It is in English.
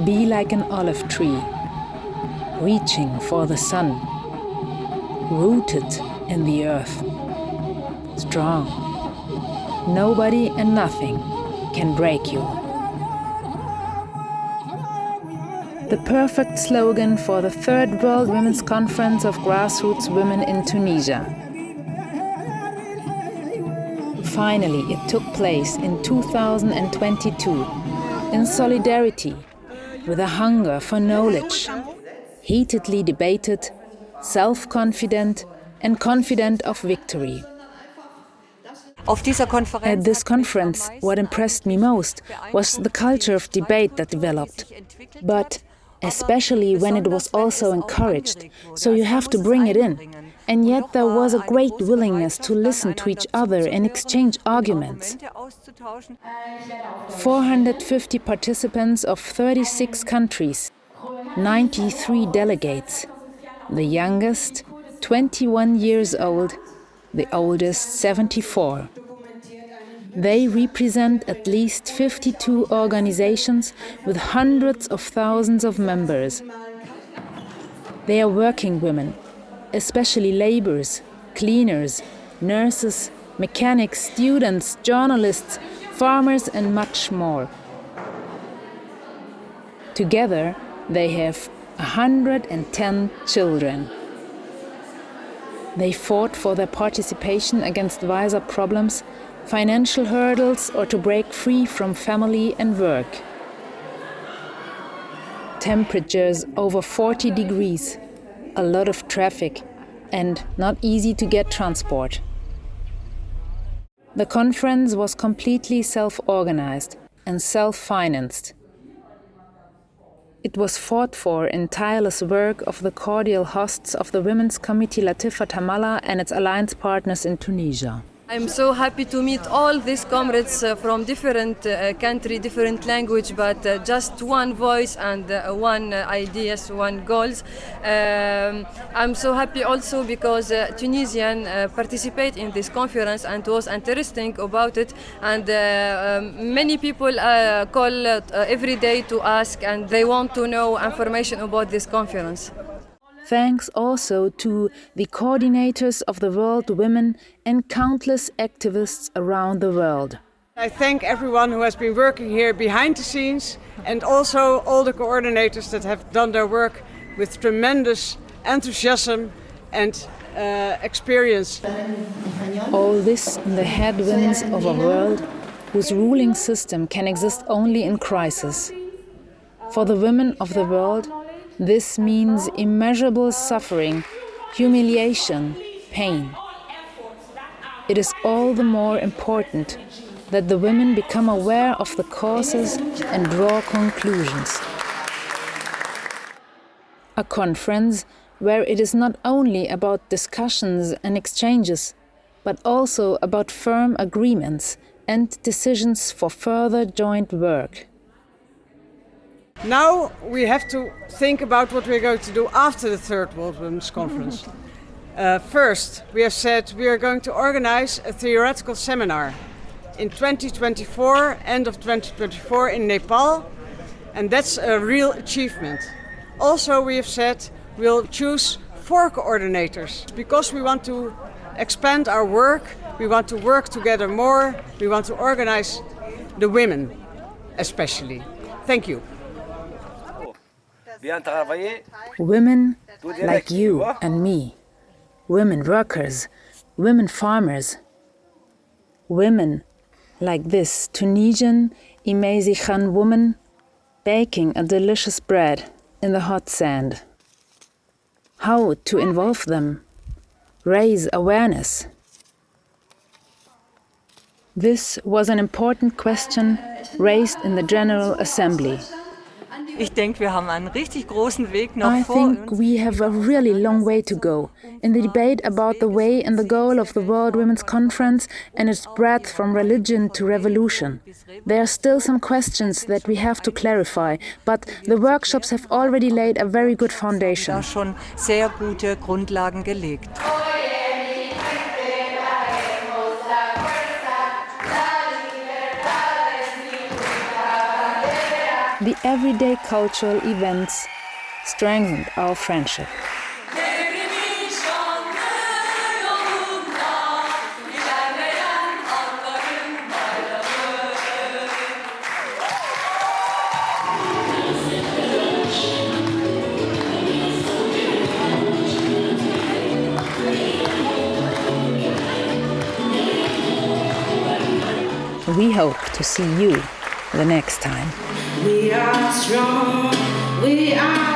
Be like an olive tree, reaching for the sun, rooted in the earth, strong. Nobody and nothing can break you. The perfect slogan for the Third World Women's Conference of Grassroots Women in Tunisia. Finally, it took place in 2022, in solidarity, with a hunger for knowledge, heatedly debated, self-confident and confident of victory. At this conference, what impressed me most was the culture of debate that developed, but especially when it was also encouraged, so you have to bring it in. And yet there was a great willingness to listen to each other and exchange arguments. 450 participants of 36 countries, 93 delegates, the youngest 21 years old, the oldest 74. They represent at least 52 organizations with hundreds of thousands of members. They are working women, especially laborers, cleaners, nurses, mechanics, students, journalists, farmers and much more. Together, they have 110 children. They fought for their participation against visa problems, financial hurdles, or to break free from family and work. Temperatures over 40 degrees, a lot of traffic, and not easy to get transport. The conference was completely self-organized and self-financed. It was fought for in tireless work of the cordial hosts of the Women's Committee Latifa Tamala and its alliance partners in Tunisia. I'm so happy to meet all these comrades from different country, different language, but just one voice and one ideas, one goals. I'm so happy also because Tunisian participate in this conference and was interesting about it. And many people call every day to ask, and they want to know information about this conference. Thanks also to the coordinators of the World Women and countless activists around the world. I thank everyone who has been working here behind the scenes and also all the coordinators that have done their work with tremendous enthusiasm and experience. All this in the headwinds of a world whose ruling system can exist only in crisis. For the women of the world, this means immeasurable suffering, humiliation, pain. It is all the more important that the women become aware of the causes and draw conclusions. A conference where it is not only about discussions and exchanges, but also about firm agreements and decisions for further joint work. Now we have to think about what we're going to do after the Third World Women's Conference. First, we have said we are going to organize a theoretical seminar in 2024, end of 2024 in Nepal, and that's a real achievement. Also, we have said we'll choose 4 coordinators because we want to expand our work, we want to work together more, we want to organize the women especially. Thank you. Women like you and me, women workers, women farmers, women like this Tunisian Imezi Khan woman baking a delicious bread in the hot sand. How to involve them, raise awareness. This was an important question raised in the General Assembly. I think we have a really long way to go in the debate about the way and the goal of the World Women's Conference and its breadth from religion to revolution. There are still some questions that we have to clarify, but the workshops have already laid a very good foundation. the everyday cultural events strengthened our friendship. We hope to see you the next time. We are strong, we are